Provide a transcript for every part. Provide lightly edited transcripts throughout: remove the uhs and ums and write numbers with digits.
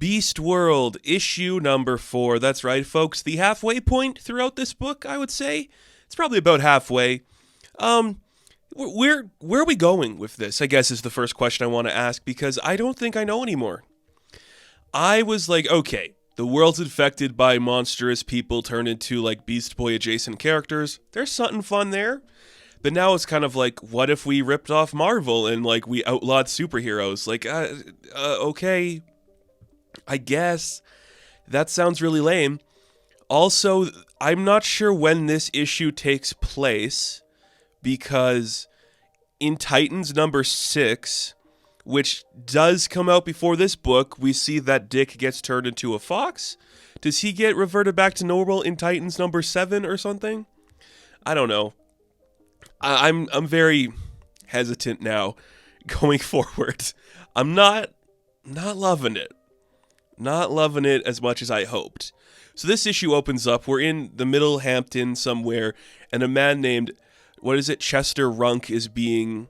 Beast World, issue number 4. That's right, folks. The halfway point throughout this book, I would say. It's probably about halfway. Um, where are we going with this, I guess, is the first question I want to ask, because I don't think I know anymore. I was like, okay, the world's infected by monstrous people turned into, like, Beast Boy adjacent characters. There's something fun there. But now it's kind of like, what if we ripped off Marvel and, like, we outlawed superheroes? Like, okay, I guess. That sounds really lame. Also, I'm not sure when this issue takes place, because in Titans number 6, which does come out before this book, we see that Dick gets turned into a fox. Does he get reverted back to normal in Titans number 7 or something? I don't know. I'm very hesitant now going forward. I'm not loving it. Not loving it as much as I hoped. So this issue opens up. We're in the Middle Hampton somewhere, and a man named, Chester Runk is being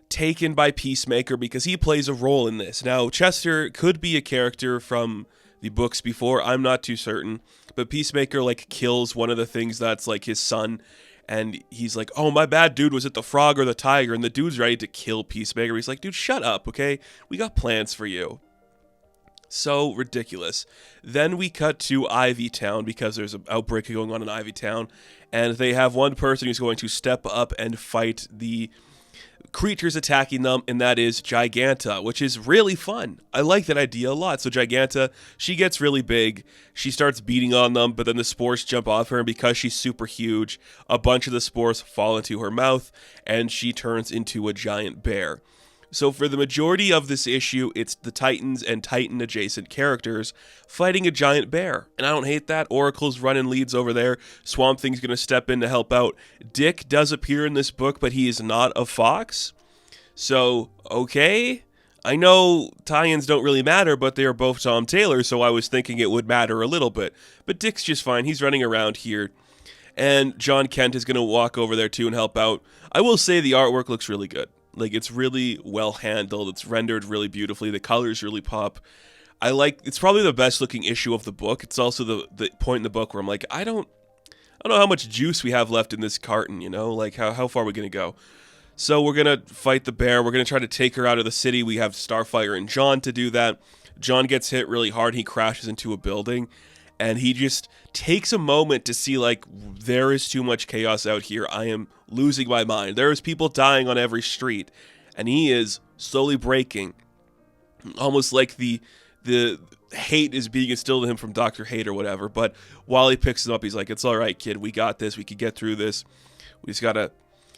taken by Peacemaker because he plays a role in this. Now, Chester could be a character from the books before. I'm not too certain. But Peacemaker, like, kills one of the things that's, like, his son. And he's like, oh, my bad, dude, was it the frog or the tiger? And the dude's ready to kill Peacemaker. He's like, dude, shut up, okay? We got plans for you. So ridiculous. Then we cut to Ivy Town, because there's an outbreak going on in Ivy Town. And they have one person who's going to step up and fight the creatures attacking them, and that is Giganta, which is really fun. I like that idea a lot. So Giganta, she gets really big. She starts beating on them, but then the spores jump off her, and because she's super huge, a bunch of the spores fall into her mouth, and she turns into a giant bear. So for the majority of this issue, it's the Titans and Titan-adjacent characters fighting a giant bear. And I don't hate that. Oracle's running leads over there. Swamp Thing's going to step in to help out. Dick does appear in this book, but he is not a fox. So, okay. I know tie-ins don't really matter, but they are both Tom Taylor, so I was thinking it would matter a little bit. But Dick's just fine. He's running around here. And John Kent is going to walk over there too and help out. I will say the artwork looks really good. Like, it's really well handled. It's rendered really beautifully. The colors really pop. It's probably the best looking issue of the book. It's also the point in the book where I'm like, I don't know how much juice we have left in this carton, you know? Like, how far are we going to go? So we're going to fight the bear. We're going to try to take her out of the city. We have Starfire and John to do that. John gets hit really hard. He crashes into a building. And he just takes a moment to see, like, there is too much chaos out here. I am losing my mind. There is people dying on every street. And he is slowly breaking. Almost like the hate is being instilled in him from Dr. Hate or whatever. But while he picks him up, he's like, it's all right, kid. We got this. We can get through this. We just got to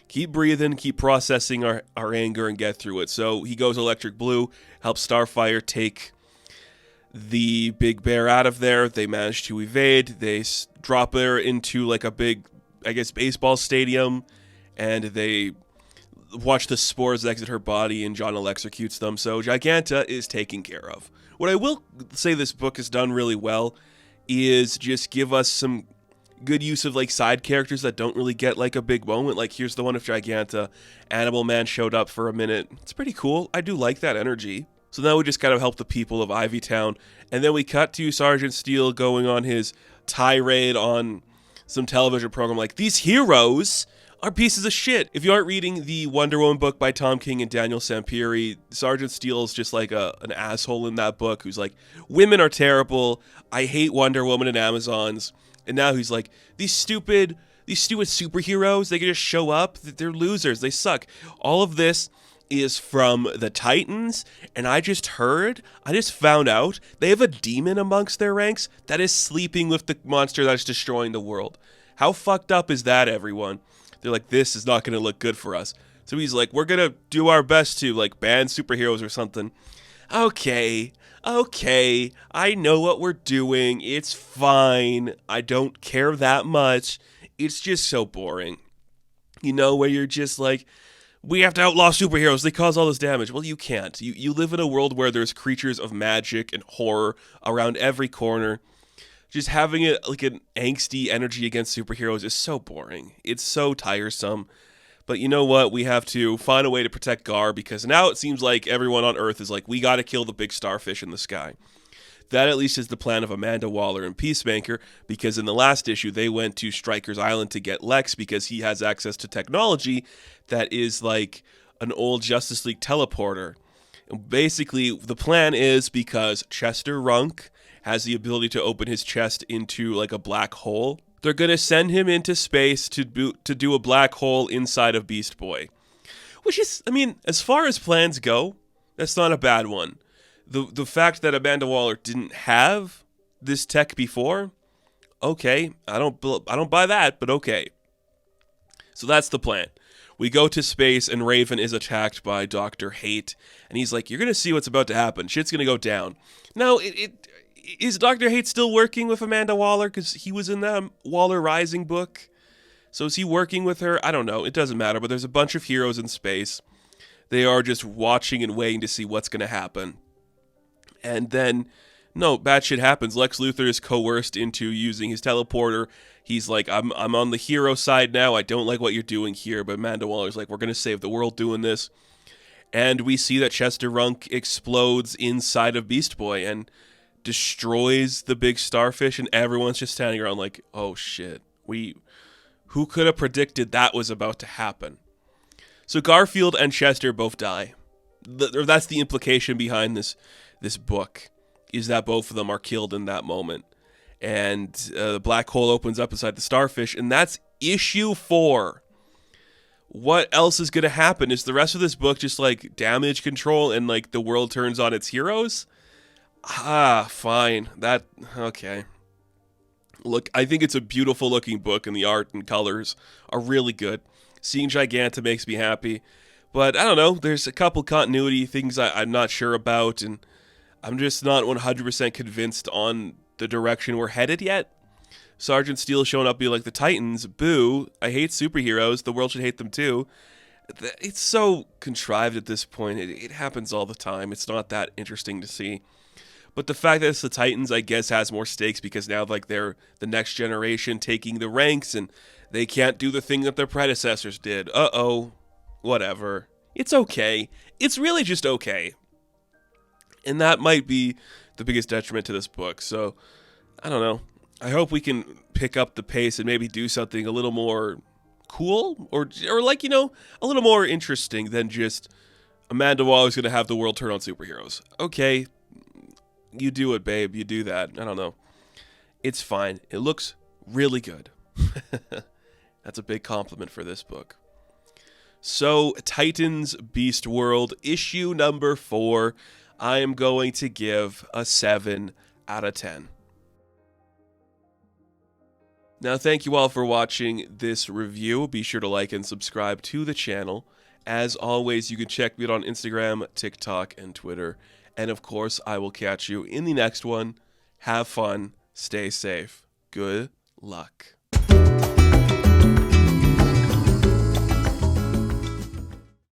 keep breathing, keep processing our anger, and get through it. So he goes electric blue, helps Starfire take the big bear out of there. They manage to evade. They drop her into, like, a big, I guess, baseball stadium, and they watch the spores exit her body, and John electrocutes them. So Giganta is taken care of. What I will say this book has done really well is just give us some good use of, like, side characters that don't really get, like, a big moment. Like, here's the one of Giganta. Animal Man showed up for a minute. It's pretty cool. I do like that energy. So now we just kind of help the people of Ivy Town. And then we cut to Sergeant Steele going on his tirade on some television program like, these heroes are pieces of shit. If you aren't reading the Wonder Woman book by Tom King and Daniel Sampieri, Sergeant Steele is just like an asshole in that book who's like, women are terrible. I hate Wonder Woman and Amazons. And now he's like, these stupid superheroes, they can just show up. They're losers. They suck. All of this is from the Titans, and I just found out they have a demon amongst their ranks that is sleeping with the monster that's destroying the world. How fucked up is that, everyone? They're like, this is not going to look good for us. So he's like, we're going to do our best to, like, ban superheroes or something. Okay, I know what we're doing. It's fine. I don't care that much. It's just so boring. You know, where you're just like, we have to outlaw superheroes. They cause all this damage. Well, you can't. You live in a world where there's creatures of magic and horror around every corner. Just having it like an angsty energy against superheroes is so boring. It's so tiresome. But you know what? We have to find a way to protect Gar, because now it seems like everyone on Earth is like, we got to kill the big starfish in the sky. That at least is the plan of Amanda Waller and Peacemaker, because in the last issue, they went to Stryker's Island to get Lex because he has access to technology that is like an old Justice League teleporter. Basically, the plan is because Chester Runk has the ability to open his chest into like a black hole, they're going to send him into space to do a black hole inside of Beast Boy. Which is, I mean, as far as plans go, that's not a bad one. The fact that Amanda Waller didn't have this tech before, okay, I don't buy that, but okay. So that's the plan. We go to space and Raven is attacked by Dr. Hate, and he's like, "You're gonna see what's about to happen. Shit's gonna go down." Now, is Dr. Hate still working with Amanda Waller because he was in that Waller Rising book? So is he working with her? I don't know. It doesn't matter. But there's a bunch of heroes in space. They are just watching and waiting to see what's gonna happen. And then, no, bad shit happens. Lex Luthor is coerced into using his teleporter. He's like, I'm on the hero side now. I don't like what you're doing here. But Amanda Waller's like, we're going to save the world doing this. And we see that Chester Runk explodes inside of Beast Boy and destroys the big starfish. And everyone's just standing around like, oh shit. Who could have predicted that was about to happen? So Garfield and Chester both die. That's the implication behind this book, is that both of them are killed in that moment. And the black hole opens up inside the starfish, and that's issue 4. What else is going to happen? Is the rest of this book just like damage control and like the world turns on its heroes? Fine. Okay. Look, I think it's a beautiful looking book, and the art and colors are really good. Seeing Giganta makes me happy. But I don't know, there's a couple continuity things I'm not sure about, and I'm just not 100% convinced on the direction we're headed yet. Sergeant Steel showing up being like, the Titans, boo, I hate superheroes, the world should hate them too. It's so contrived at this point, it happens all the time, it's not that interesting to see. But the fact that it's the Titans, I guess, has more stakes because now like they're the next generation taking the ranks, and they can't do the thing that their predecessors did. Whatever. It's okay. It's really just okay. And that might be the biggest detriment to this book. So, I don't know. I hope we can pick up the pace and maybe do something a little more cool or like, a little more interesting than just Amanda Waller's going to have the world turn on superheroes. Okay, you do it, babe. You do that. I don't know. It's fine. It looks really good. That's a big compliment for this book. So, Titans Beast World, issue number 4, I am going to give a 7 out of 10. Now, thank you all for watching this review. Be sure to like and subscribe to the channel. As always, you can check me out on Instagram, TikTok, and Twitter. And of course, I will catch you in the next one. Have fun. Stay safe. Good luck.